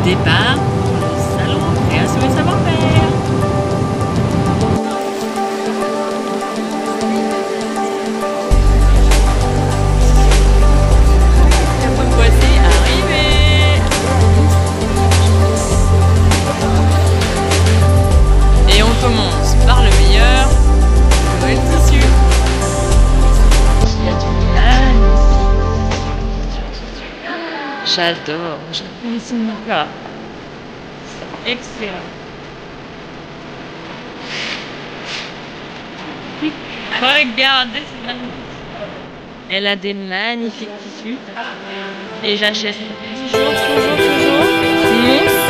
Départ pour le salon Création et Savoir-faire. Voici arrivé. Et on commence par le meilleur, le tissu. Il y a du lin. J'adore. Voilà. Excellent. Regardez, c'est magnifique. Elle a des magnifiques tissus. Et j'achète toujours. Mon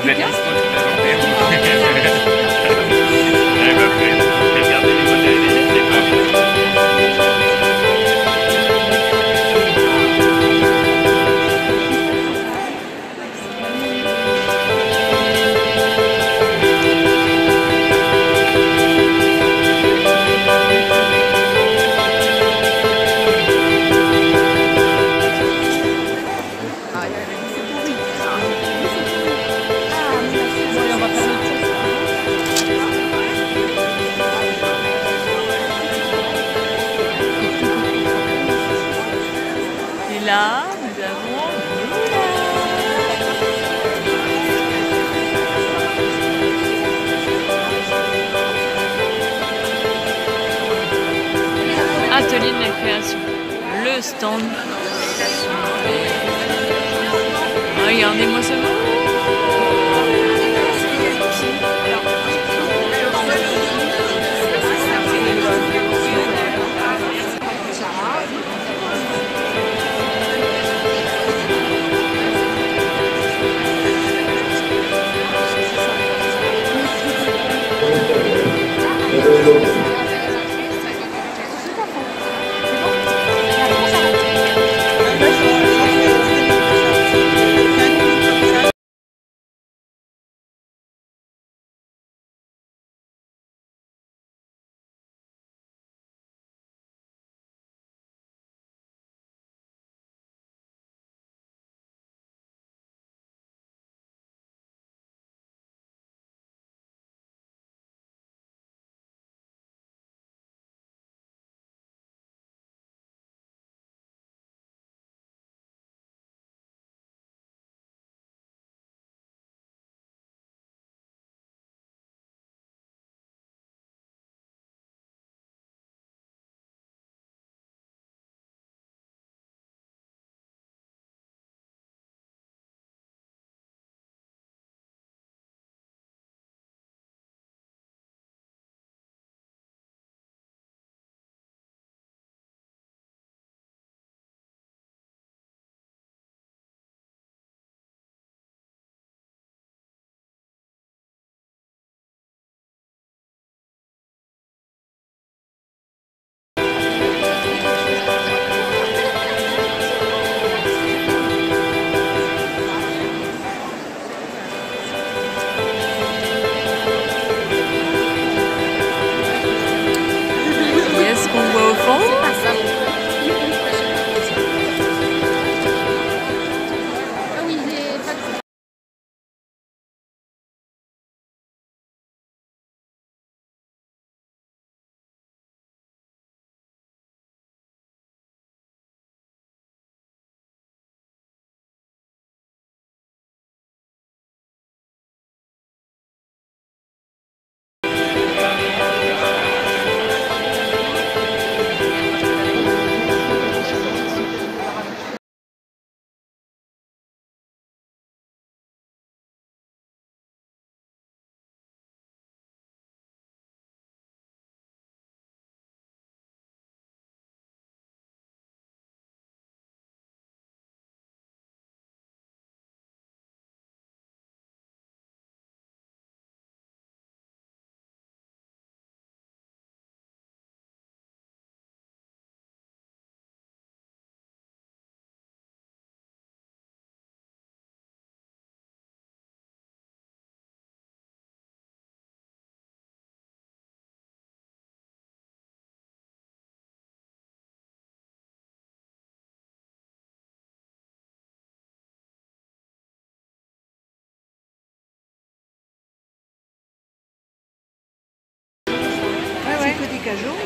Vous êtes dispo toute la journée. Allez, bah, regardez les modèles et n'hésitez pas. Et là, nous avons Atelier de la création. Le stand. Regardez-moi ça. jusqu'à jaune.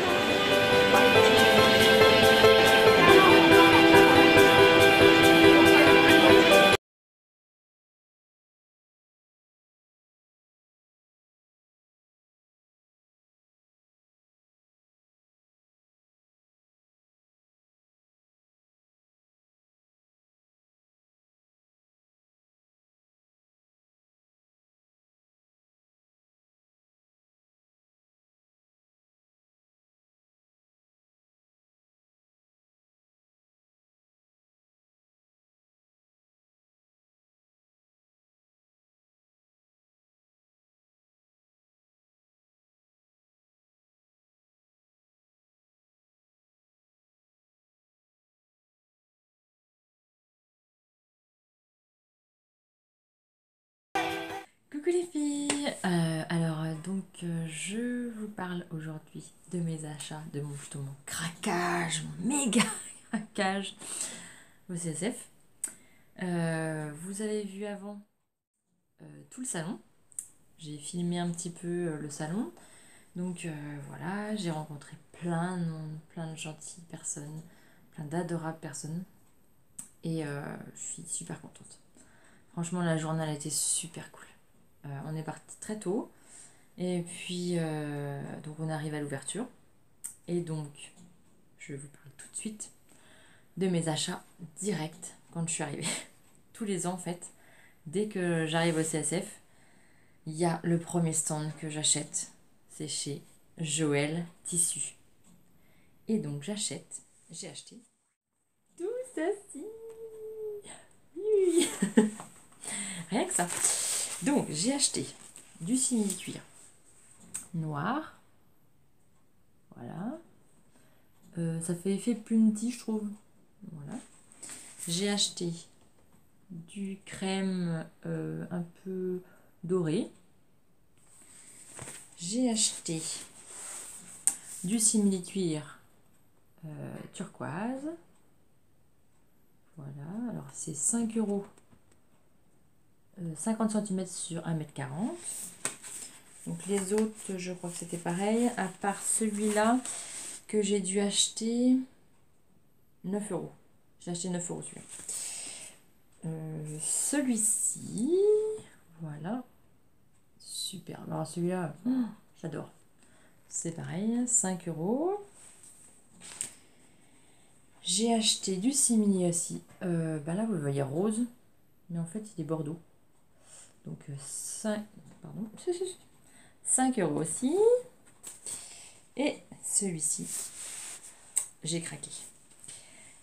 Coucou les filles, je vous parle aujourd'hui de mes achats, plutôt mon craquage, mon méga craquage au CSF. Vous avez vu avant tout le salon, j'ai filmé un petit peu le salon, donc voilà, j'ai rencontré plein de monde, plein de gentilles personnes, plein d'adorables personnes et je suis super contente. Franchement, la journée elle a été super cool. On est parti très tôt et puis donc on arrive à l'ouverture et donc je vous parle tout de suite de mes achats directs quand je suis arrivée. Tous les ans en fait, dès que j'arrive au CSF, il y a le premier stand que j'achète, c'est chez Joël Tissu. Et donc j'ai acheté tout ceci. Oui. Rien que ça. Donc j'ai acheté du simili-cuir noir. Voilà. Ça fait effet punti, je trouve. Voilà. J'ai acheté du crème un peu doré. J'ai acheté du simili-cuir turquoise. Voilà. Alors c'est 5 €. 50 cm sur 1,40 m. Donc les autres, je crois que c'était pareil, à part celui-là que j'ai dû acheter 9 €. J'ai acheté 9 € celui-là. Celui-ci, voilà, super. Alors celui-là, j'adore. C'est pareil, 5 €. J'ai acheté du simili aussi. Là, vous le voyez rose, mais en fait, il est bordeaux. Donc 5 €. Aussi. Et celui-ci, j'ai craqué.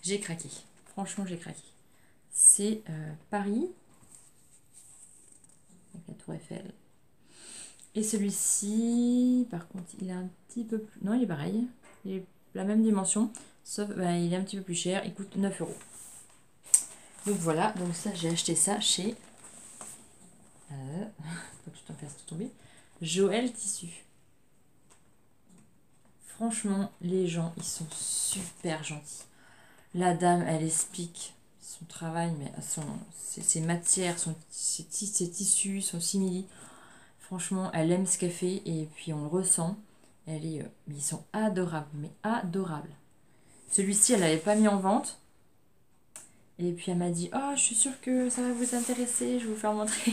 J'ai craqué. Franchement, j'ai craqué. C'est Paris, avec la tour Eiffel. Et celui-ci, par contre, il est un petit peu plus... Non, il est pareil. Il est la même dimension, sauf il est un petit peu plus cher. Il coûte 9 €. Donc voilà, donc ça, j'ai acheté ça chez... faut que je t'en fasses tomber. Joël Tissu. Franchement, les gens, ils sont super gentils. La dame, elle explique son travail, mais ses matières, ses tissus, son simili. Franchement, elle aime ce qu'elle fait et puis on le ressent. Mais ils sont adorables, mais adorables. Celui-ci, elle l'avait pas mis en vente. Et puis elle m'a dit, oh, je suis sûre que ça va vous intéresser, je vais vous faire montrer.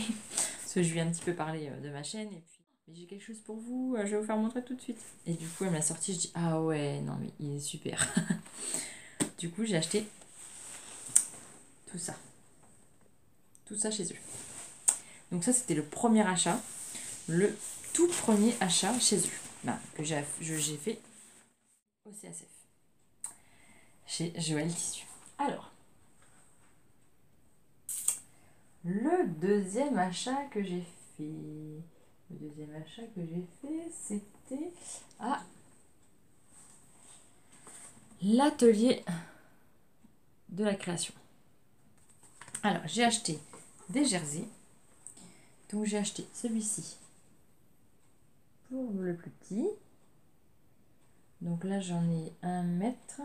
Parce que je lui ai un petit peu parlé de ma chaîne. Et puis, j'ai quelque chose pour vous, je vais vous faire montrer tout de suite. Et du coup, elle m'a sorti, je dis, ah ouais, non mais il est super. Du coup, j'ai acheté tout ça. Tout ça chez eux. Donc ça, c'était le premier achat. Le tout premier achat chez eux. Que j'ai fait au CSF. Chez Joël Tissu. Alors, le deuxième achat que j'ai fait... c'était à l'atelier de la création. Alors, j'ai acheté des jerseys. Donc, j'ai acheté celui-ci pour le plus petit. Donc là, j'en ai 1 mètre.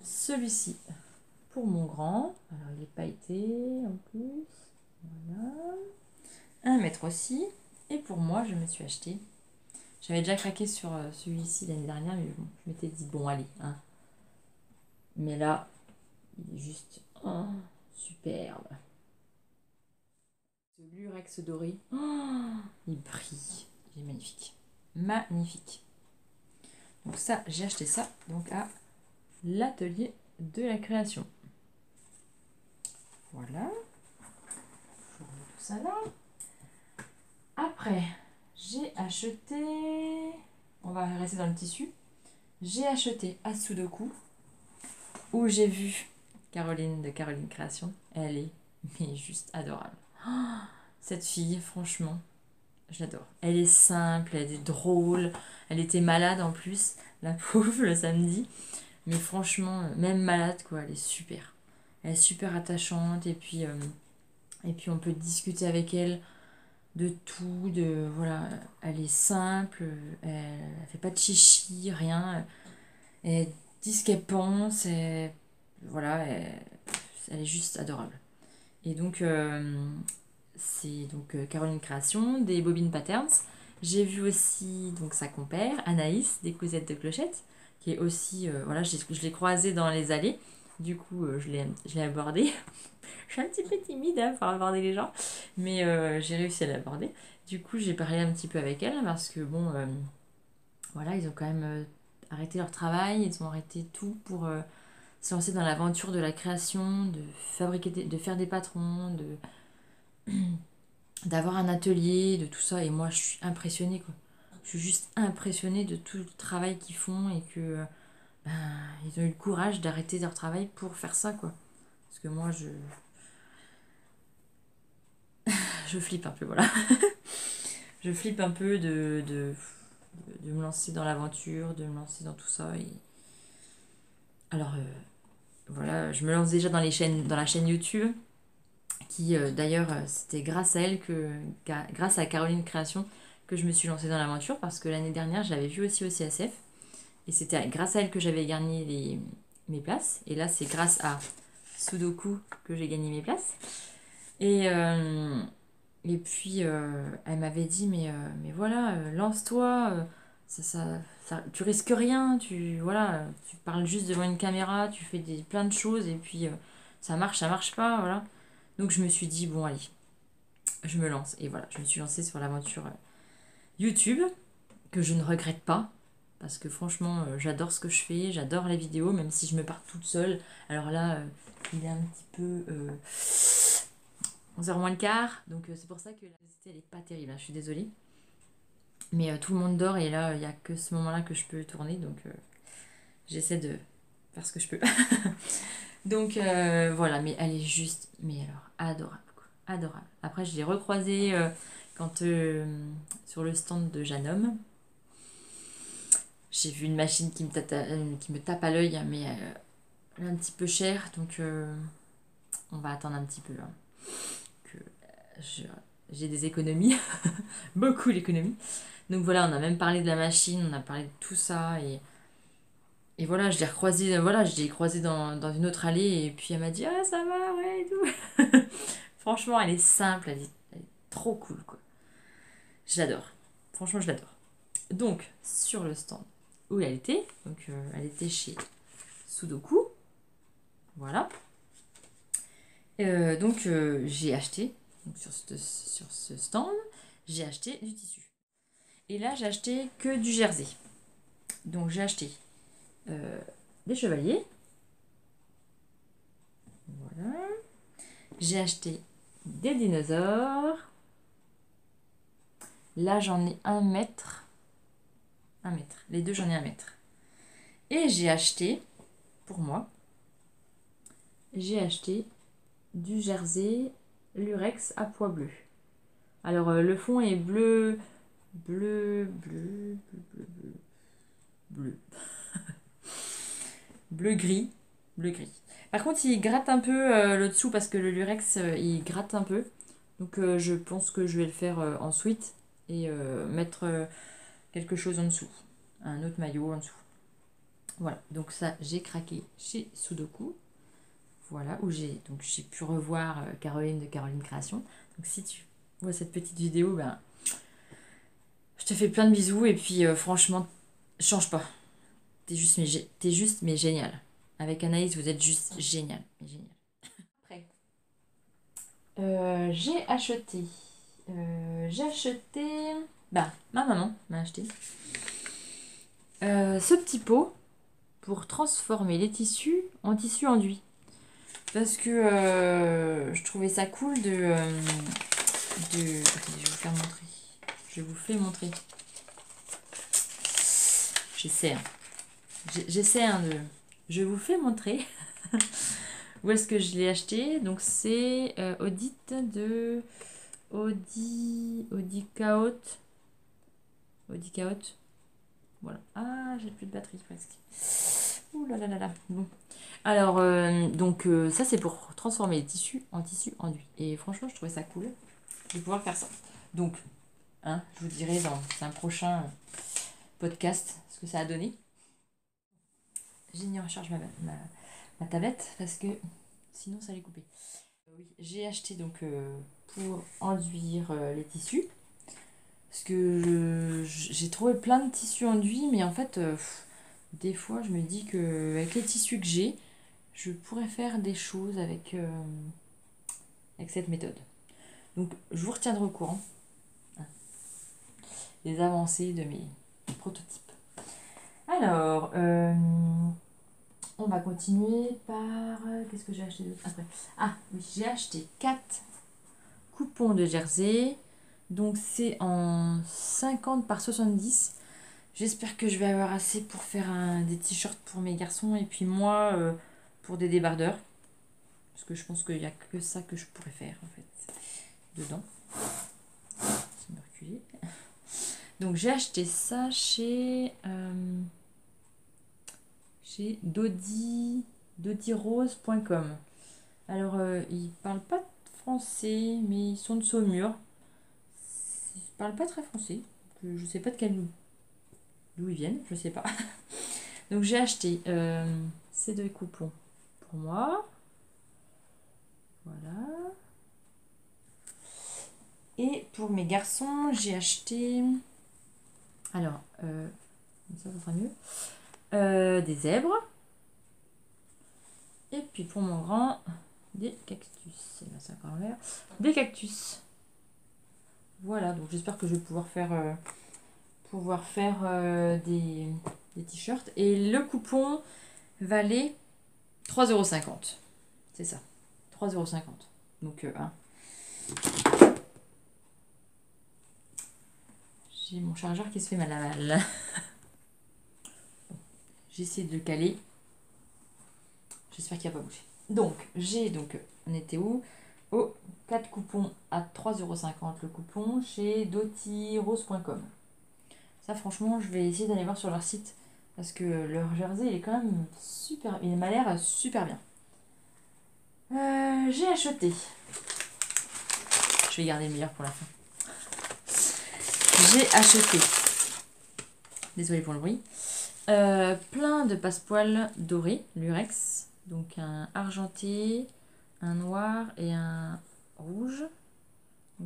Celui-ci pour mon grand. Alors, il est pailleté en plus. Voilà. 1 mètre aussi. Et pour moi, je me suis acheté J'avais déjà craqué sur celui-ci l'année dernière, mais bon, je m'étais dit, bon, allez. Hein. Mais là, il est juste superbe. Ce lurex doré, il brille. Il est magnifique. Magnifique. Donc ça, j'ai acheté ça donc à l'atelier de la création. Voilà. Je remets tout ça là. Après, j'ai acheté... On va rester dans le tissu. J'ai acheté à Sudoku, où j'ai vu Caroline de Caroline Création. Elle est mais juste adorable. Cette fille, franchement, je l'adore. Elle est simple, elle est drôle. Elle était malade en plus, la pauvre, le samedi. Mais franchement, même malade, quoi, elle est super. Elle est super attachante et puis on peut discuter avec elle de tout, de voilà, elle est simple, elle fait pas de chichi, rien. Elle dit ce qu'elle pense, et voilà, elle est juste adorable. Et donc c'est donc Caroline Création, des bobines patterns. J'ai vu aussi donc sa compère, Anaïs, des cousettes de clochettes, qui est aussi, voilà, je l'ai croisée dans les allées. Du coup, je l'ai abordée. Je suis un petit peu timide hein, pour aborder les gens, mais j'ai réussi à l'aborder. Du coup, j'ai parlé un petit peu avec elle parce que, bon, voilà, ils ont quand même arrêté leur travail, ils ont arrêté tout pour se lancer dans l'aventure de la création, de fabriquer, de faire des patrons, d'avoir un atelier, de tout ça. Et moi, je suis impressionnée, quoi. Je suis juste impressionnée de tout le travail qu'ils font et que ben, ils ont eu le courage d'arrêter leur travail pour faire ça, quoi. Parce que moi, je flippe un peu, voilà. Je flippe un peu de me lancer dans l'aventure, de me lancer dans tout ça. Et... Alors, voilà, je me lance déjà dans la chaîne YouTube, qui d'ailleurs, c'était grâce à elle, grâce à Caroline Création, que je me suis lancée dans l'aventure, parce que l'année dernière, je l'avais vue aussi au CSF. Et c'était grâce à elle que j'avais gagné mes places. Et là, c'est grâce à Sudoku que j'ai gagné mes places. Et puis, elle m'avait dit, mais voilà, lance-toi, tu risques rien, voilà, tu parles juste devant une caméra, tu fais plein de choses, et puis ça marche pas, voilà. Donc je me suis dit, bon, allez, je me lance. Et voilà, je me suis lancée sur l'aventure YouTube, que je ne regrette pas, parce que franchement, j'adore ce que je fais, j'adore les vidéos, même si je me pars toute seule. Alors là, il est un petit peu... 11h moins le quart, donc c'est pour ça que la qualité elle est pas terrible, hein, je suis désolée. Mais tout le monde dort et là il n'y a que ce moment-là que je peux tourner, donc j'essaie de faire ce que je peux. Donc voilà, mais elle est juste, mais alors adorable, quoi. Adorable. Après je l'ai recroisée quand sur le stand de Janome. J'ai vu une machine qui me tape à l'œil, mais elle est un petit peu chère, donc on va attendre un petit peu. Hein, que j'ai des économies, beaucoup d'économies. Donc voilà, on a même parlé de la machine, on a parlé de tout ça et voilà, je l'ai croisée dans une autre allée et puis elle m'a dit ah ça va ouais et tout. Franchement, elle est simple, elle est trop cool quoi. Je l'adore. Franchement, je l'adore. Donc sur le stand où elle était, donc elle était chez Sudoku, voilà. Donc j'ai acheté donc, sur ce stand, j'ai acheté du tissu. Et là, j'ai acheté que du jersey. Donc, j'ai acheté des chevaliers. Voilà. J'ai acheté des dinosaures. Là, j'en ai 1 mètre. 1 mètre. Les deux, j'en ai 1 mètre. Et j'ai acheté, pour moi, j'ai acheté du jersey lurex à pois bleu. Alors, le fond est bleu, bleu, bleu, bleu, bleu, bleu. Bleu gris. Bleu gris. Par contre, il gratte un peu le dessous parce que le lurex, il gratte un peu. Donc, je pense que je vais le faire en suite et mettre quelque chose en dessous. Un autre maillot en dessous. Voilà. Donc, ça, j'ai craqué chez Sudoku. Voilà. Où j'ai pu revoir Caroline de Caroline Création. Donc, si tu vois cette petite vidéo, ben, Je te fais plein de bisous et puis franchement, change pas. T'es juste mais génial. Avec Anaïs, vous êtes juste génial. Mais génial. Après, j'ai acheté. Bah, ma maman m'a acheté ce petit pot pour transformer les tissus en tissu enduit. Parce que je trouvais ça cool de... Attendez, je vais vous faire montrer. Je vous fais montrer. J'essaie. J'essaie de... Je vous fais montrer où est-ce que je l'ai acheté. Donc c'est Audit de... Audi Chaos. Voilà. Ah, j'ai plus de batterie presque. Ouh là là là là. Bon. Alors, ça c'est pour transformer les tissus en tissu enduit. Et franchement, je trouvais ça cool de pouvoir faire ça. Donc, hein, je vous dirai dans un prochain podcast ce que ça a donné. J'ai mis en charge ma tablette parce que sinon ça allait couper. Oui, j'ai acheté donc pour enduire les tissus. Parce que j'ai trouvé plein de tissus enduits, mais en fait, des fois, je me dis que avec les tissus que j'ai, je pourrais faire des choses avec cette méthode. Donc, je vous retiendrai au courant des avancées de mes prototypes. Alors, on va continuer par... qu'est-ce que j'ai acheté d'autre après? Ah, oui, j'ai acheté 4 coupons de jersey. Donc, c'est en 50 par 70. J'espère que je vais avoir assez pour faire des t-shirts pour mes garçons et puis moi pour des débardeurs. Parce que je pense qu'il n'y a que ça que je pourrais faire en fait dedans. Je vais me reculer. Donc j'ai acheté ça chez dodirose.com. Alors ils parlent pas français mais ils sont de Saumur. Ils parlent pas très français. Je sais pas d'où ils viennent, je sais pas. Donc j'ai acheté ces 2 coupons pour moi. Voilà. Et pour mes garçons, j'ai acheté... Alors, ça sera mieux. Des zèbres. Et puis pour mon grand, des cactus. Et là, c'est encore en l'air. Des cactus. Voilà, donc j'espère que je vais pouvoir faire des t-shirts. Et le coupon valait 3,50 €. C'est ça. 3,50 €. Donc, j'ai mon chargeur qui se fait mal à mal. J'essaie de le caler. J'espère qu'il n'a pas bougé. Donc, on était où? 4 coupons à 3,50 € le coupon chez dotirose.com. Ça, franchement, je vais essayer d'aller voir sur leur site parce que leur jersey, il est quand même super. Il m'a l'air super bien. J'ai acheté. Je vais garder le meilleur pour la fin. J'ai acheté. Désolée pour le bruit. Plein de passepoils dorés, lurex. Donc un argenté, un noir et un rouge.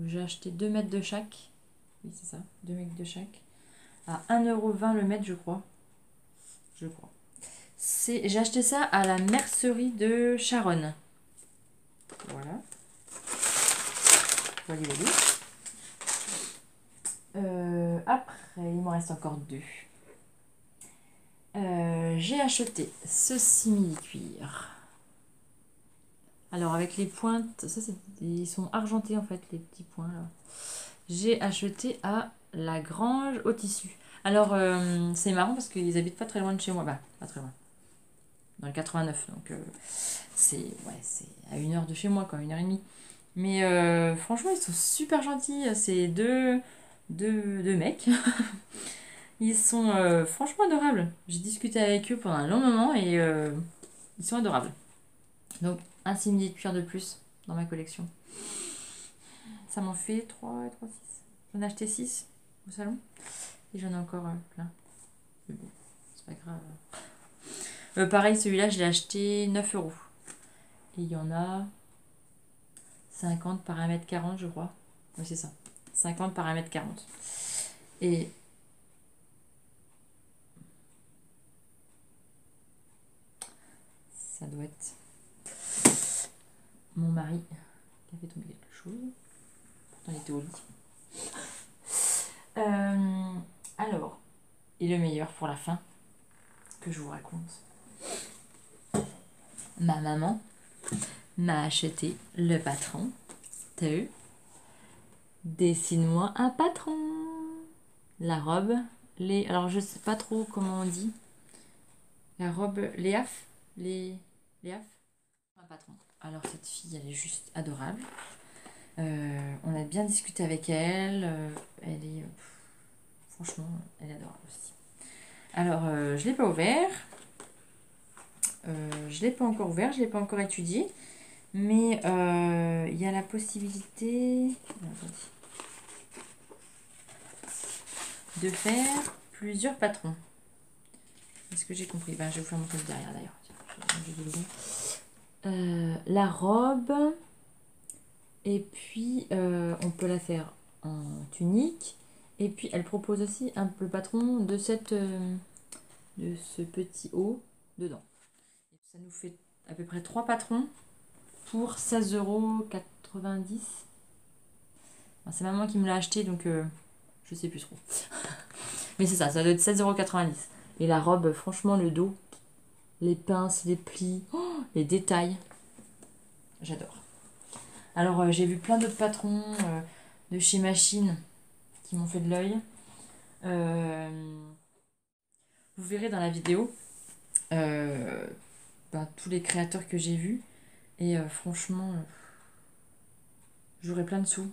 J'ai acheté 2 mètres de chaque. Oui, c'est ça, 2 mètres de chaque. À 1,20 € le mètre, je crois. J'ai acheté ça à la mercerie de Charonne. Voilà. Après, il m'en reste encore 2. J'ai acheté ce simili-cuir. Alors avec les pointes, ils sont argentés en fait, les petits points là. J'ai acheté à la Grange au tissu. Alors c'est marrant parce qu'ils habitent pas très loin de chez moi. Bah, pas très loin. Dans le 89, donc c'est à 1 heure de chez moi, quoi, 1h30. Mais franchement, ils sont super gentils. C'est deux mecs. Ils sont franchement adorables. J'ai discuté avec eux pendant un long moment et ils sont adorables. Donc, un simili de cuir de plus dans ma collection. Ça m'en fait 3, 6. J'en ai acheté 6 au salon. Et j'en ai encore plein. Mais bon, c'est pas grave. Pareil, celui-là, je l'ai acheté 9 €. Et il y en a 50 par 1,40 m, je crois. Oui, c'est ça. 50 par 1,40 m. Et ça doit être mon mari qui a fait tomber quelque chose. Pourtant, il était au lit. Alors, et le meilleur pour la fin que je vous raconte. Ma maman m'a acheté le patron de Dessine-moi un patron. La robe, alors je sais pas trop comment on dit. La robe, Léaf, un patron. Alors cette fille, elle est juste adorable. On a bien discuté avec elle. Elle est, franchement, elle est adorable aussi. Alors, je l'ai pas ouvert. Je l'ai pas encore ouvert, je l'ai pas encore étudié. Mais il y a la possibilité de faire plusieurs patrons. Est-ce que j'ai compris? Ben, je vais vous faire montrer le derrière d'ailleurs. La robe. Et puis, on peut la faire en tunique. Et puis, elle propose aussi le patron de ce petit haut dedans. Ça nous fait à peu près 3 patrons pour 16,90 €. C'est maman qui me l'a acheté, donc je sais plus trop. Mais c'est ça doit être 16,90 €. Et la robe, franchement, le dos, les pinces, les plis, les détails, j'adore. Alors, j'ai vu plein d'autres patrons de chez Machine qui m'ont fait de l'œil. Vous verrez dans la vidéo tous les créateurs que j'ai vus. Et franchement, j'aurais plein de sous.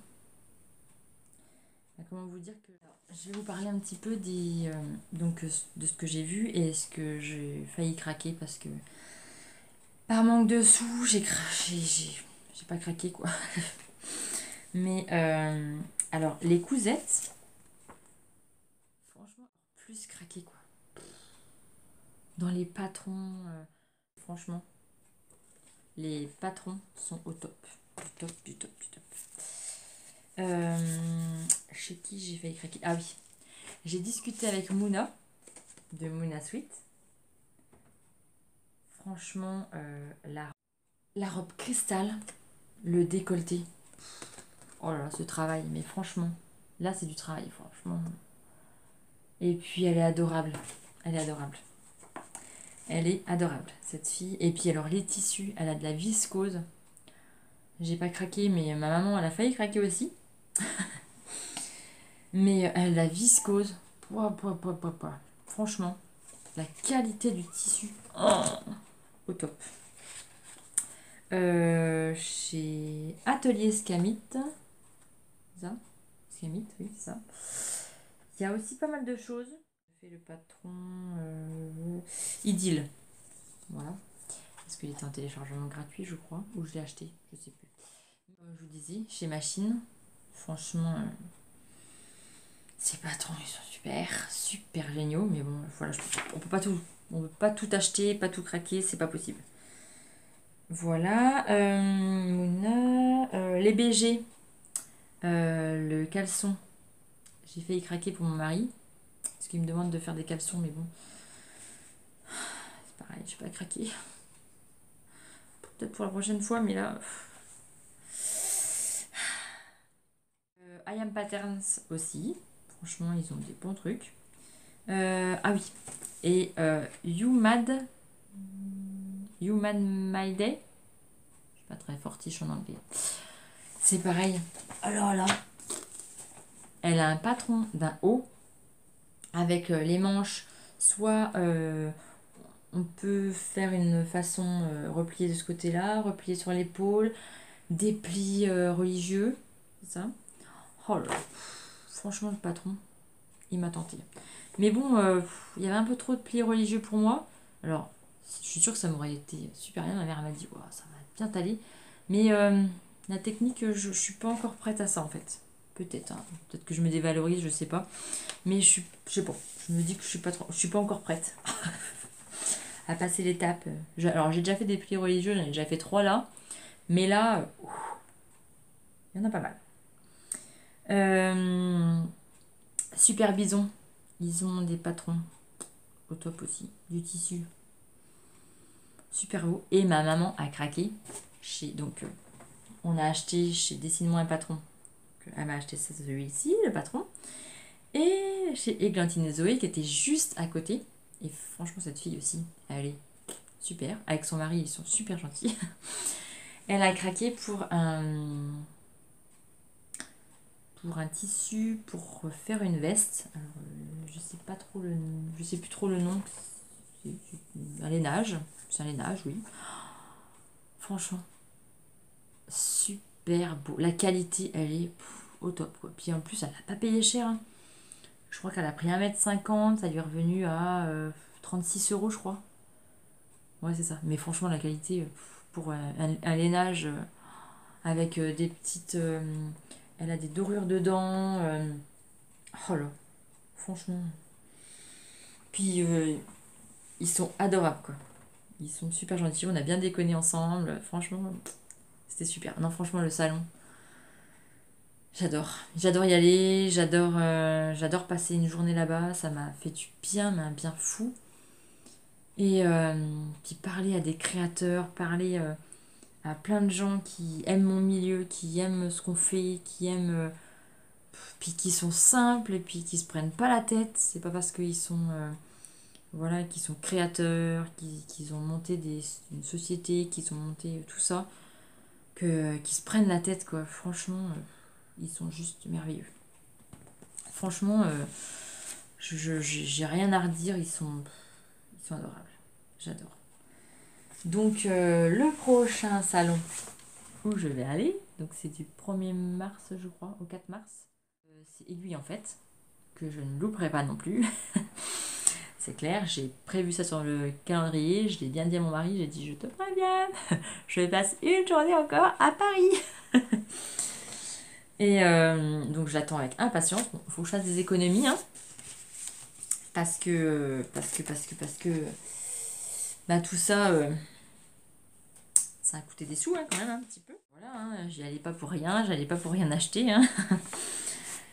Comment vous dire que... Alors, je vais vous parler un petit peu de ce que j'ai vu et ce que j'ai failli craquer parce que par manque de sous, j'ai pas craqué quoi. Mais alors les cousettes, franchement, plus craqué quoi. Dans les patrons, franchement, les patrons sont au top. Du top. Chez qui j'ai failli craquer? Ah oui, j'ai discuté avec Mouna de Mouna Sweet. Franchement, la robe cristal, le décolleté. Oh là là, ce travail, mais franchement, là c'est du travail, franchement. Et puis elle est adorable. Elle est adorable, cette fille. Et puis alors les tissus, elle a de la viscose. J'ai pas craqué, mais ma maman, elle a failli craquer aussi. Mais elle a la viscose. Franchement, la qualité du tissu, au top. Chez Atelier Scamit. Ça Scamit, oui, c'est ça. Il y a aussi pas mal de choses. Je fais le patron Idylle. Voilà. Parce qu'il était en téléchargement gratuit, je crois. Ou je l'ai acheté, je sais plus. Je vous disais, chez Machine, franchement, ces patrons, ils sont super géniaux. Mais bon, voilà, on peut pas tout acheter, pas tout craquer, c'est pas possible. Voilà. Mouna, les BG. Le caleçon. J'ai failli craquer pour mon mari. Parce qu'il me demande de faire des caleçons, mais bon. C'est pareil, je vais pas craquer. Peut-être pour la prochaine fois, mais là... I Am Patterns aussi. Franchement, ils ont des bons trucs. Ah oui. Et You My Day. Je suis pas très fortiche en anglais. C'est pareil. Alors là, elle a un patron d'un haut avec les manches. Soit on peut faire une façon repliée de ce côté-là, repliée sur l'épaule, des plis religieux. C'est ça. Oh là là. Franchement, le patron, il m'a tenté. Mais bon, il y avait un peu trop de plis religieux pour moi. Alors, je suis sûre que ça m'aurait été super bien. Ma mère m'a dit, oh, ça va bien t'aller. Mais la technique, je suis pas encore prête à ça en fait. Peut-être, hein. Peut-être que je me dévalorise, je sais pas. Mais je sais pas. Je me dis que je suis pas encore prête à passer l'étape. Alors, j'ai déjà fait des plis religieux, j'en ai déjà fait 3 là. Mais là, il y en a pas mal. Super Bison, ils ont des patrons au top aussi, du tissu super beau. Et ma maman a craqué donc on a acheté chez Dessine-moi un patron. Elle m'a acheté celui-ci, le patron. Et chez Églantine et Zoé qui était juste à côté. Et franchement cette fille aussi, elle est super. Avec son mari, ils sont super gentils. Elle a craqué pour un tissu pour faire une veste. Alors, je sais plus trop le nom. C'est un lainage. C'est un lainage, oui. Franchement, super beau. La qualité, elle est au top, quoi. Puis en plus, elle n'a pas payé cher, hein. Je crois qu'elle a pris 1,50 m, ça lui est revenu à 36 euros, je crois. Ouais, c'est ça. Mais franchement, la qualité, pour un lainage avec des petites... elle a des dorures dedans. Oh là, franchement. Puis, ils sont adorables, quoi. Ils sont super gentils, on a bien déconné ensemble. Franchement, c'était super. Non, franchement, le salon, j'adore. J'adore y aller, j'adore passer une journée là-bas. Ça m'a fait du bien, mais un bien fou. Et puis parler à des créateurs, parler à plein de gens qui aiment mon milieu, qui aiment ce qu'on fait, qui aiment... puis qui sont simples et puis qui se prennent pas la tête. C'est pas parce qu'ils sont... voilà, qui sont créateurs, qui ont monté une société, qui ont monté tout ça, qui se prennent la tête, quoi. Franchement, ils sont juste merveilleux. Franchement, j'ai rien à redire, ils sont adorables. J'adore. Donc, le prochain salon où je vais aller, donc c'est du 1er mars, je crois, au 4 mars. C'est Aiguille en fait, que je ne louperai pas non plus. C'est clair, j'ai prévu ça sur le calendrier, je l'ai bien dit à mon mari, j'ai dit je te préviens, je passe une journée encore à Paris. Et donc j'attends avec impatience. Bon, il faut que je fasse des économies, hein, parce que bah, tout ça, ça a coûté des sous, hein, quand même un petit peu. Voilà, hein, j'y allais pas pour rien acheter, hein.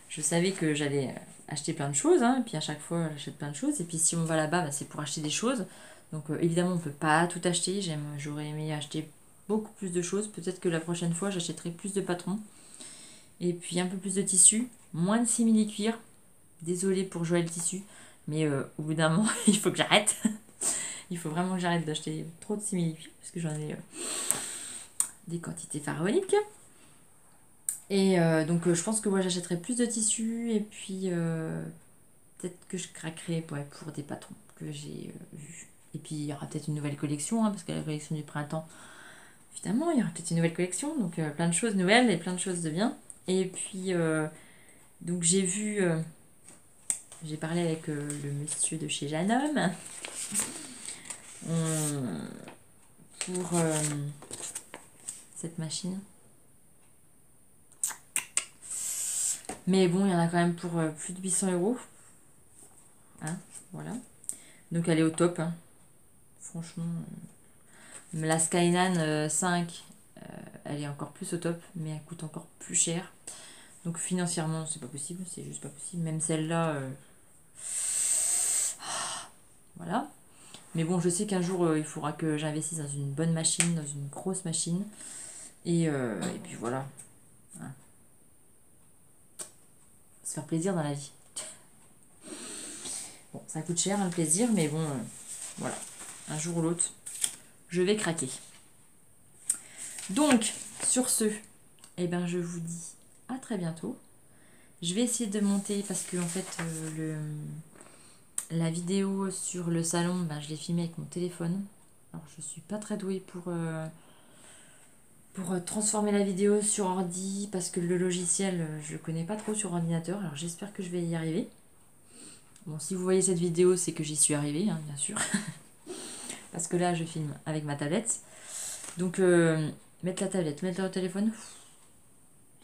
Je savais que j'allais acheter plein de choses, hein, et puis à chaque fois j'achète plein de choses, et puis si on va là-bas, bah, c'est pour acheter des choses. Donc évidemment on peut pas tout acheter, j'aurais aimé acheter beaucoup plus de choses. Peut-être que la prochaine fois j'achèterai plus de patrons, et puis un peu plus de tissu, moins de simili-cuir. Désolée pour Joël Tissu, mais au bout d'un moment il faut que j'arrête. Il faut vraiment que j'arrête d'acheter trop de simili-cuir, parce que j'en ai des quantités pharaoniques. Et donc je pense que moi j'achèterai plus de tissus et puis peut-être que je craquerai pour des patrons que j'ai vus. Et puis il y aura peut-être une nouvelle collection, hein, parce que la collection du printemps, évidemment, il y aura peut-être une nouvelle collection. Donc plein de choses nouvelles et plein de choses de bien. Et puis donc j'ai parlé avec le monsieur de chez Janum pour cette machine. Mais bon, il y en a quand même pour plus de 800 euros. Hein, voilà. Donc elle est au top, hein. Franchement. La Skyline 5, elle est encore plus au top, mais elle coûte encore plus cher. Donc financièrement, c'est pas possible, c'est juste pas possible. Même celle-là, voilà. Mais bon, je sais qu'un jour, il faudra que j'investisse dans une bonne machine, dans une grosse machine. Et puis voilà. Hein. Se faire plaisir dans la vie. Bon, ça coûte cher, hein, le plaisir, mais bon, voilà. Un jour ou l'autre, je vais craquer. Donc, sur ce, eh ben, je vous dis à très bientôt. Je vais essayer de monter parce que en fait, la vidéo sur le salon, ben, je l'ai filmée avec mon téléphone. Alors, je suis pas très douée pour transformer la vidéo sur ordi parce que le logiciel, je connais pas trop sur ordinateur. Alors, j'espère que je vais y arriver. Bon, si vous voyez cette vidéo, c'est que j'y suis arrivée, hein, bien sûr. Parce que là, je filme avec ma tablette. Donc, mettre la tablette, mettre le téléphone.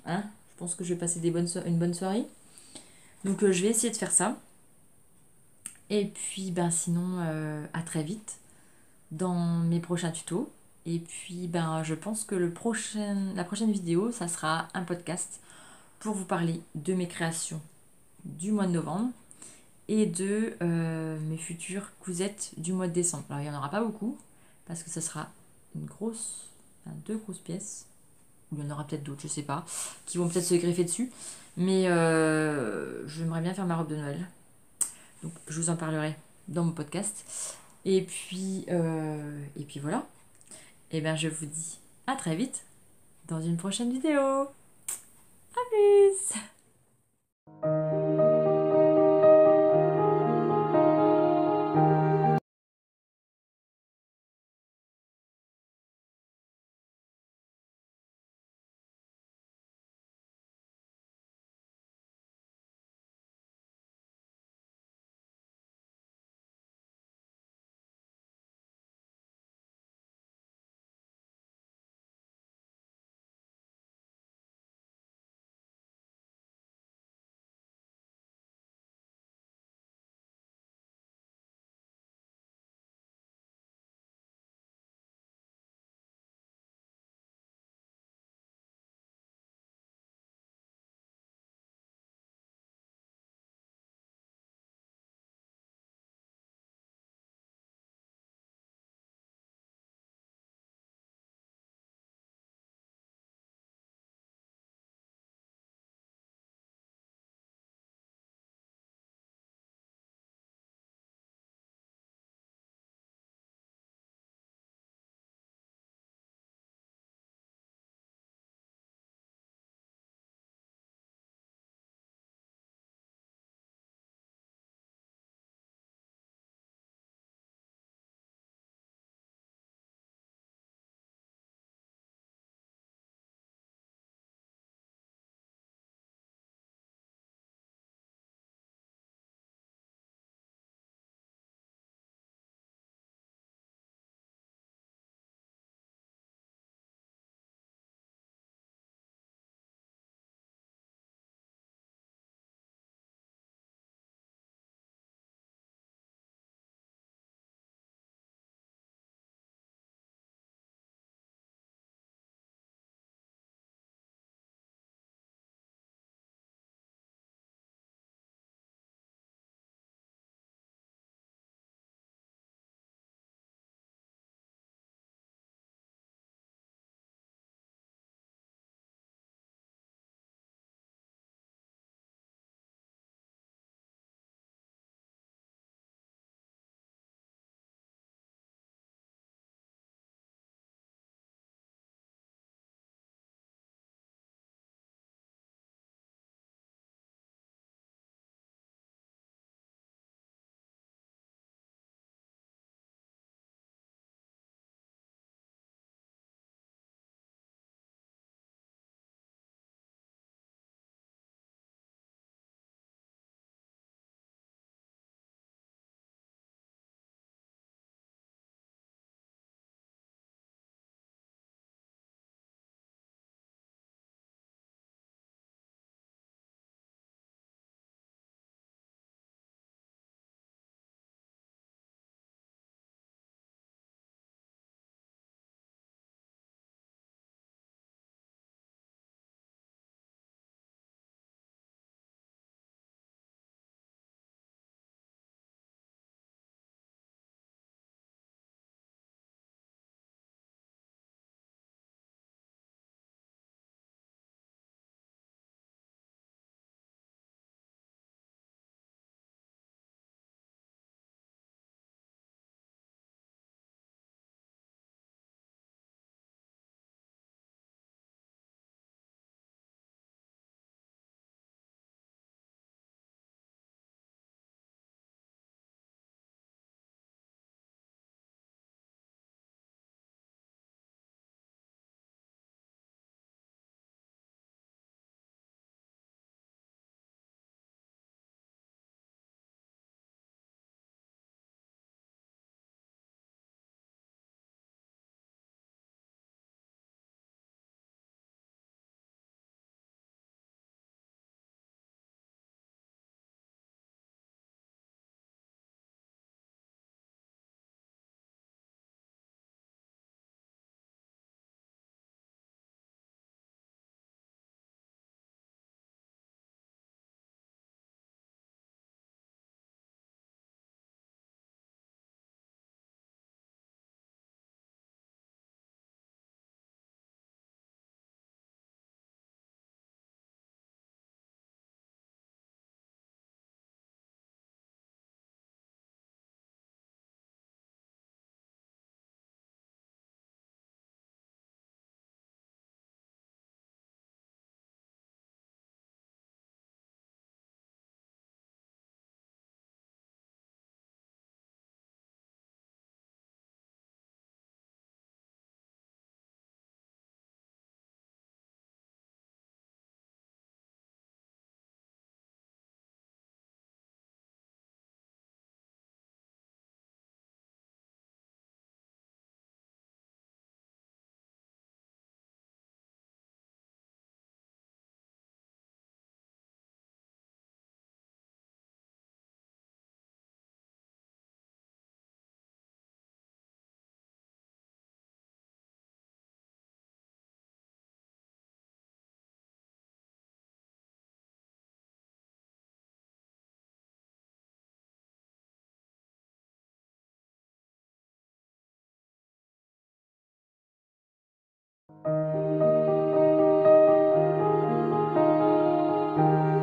Hein, je pense que je vais passer une bonne soirée. Donc, je vais essayer de faire ça. Et puis, ben, sinon, à très vite dans mes prochains tutos. Et puis, ben, je pense que la prochaine vidéo, ça sera un podcast pour vous parler de mes créations du mois de novembre et de mes futures cousettes du mois de décembre. Alors il n'y en aura pas beaucoup parce que ça sera deux grosses pièces, ou il y en aura peut-être d'autres, je sais pas, qui vont peut-être se greffer dessus, mais j'aimerais bien faire ma robe de Noël. Donc je vous en parlerai dans mon podcast. Et puis voilà. Et bien je vous dis à très vite dans une prochaine vidéo. À plus!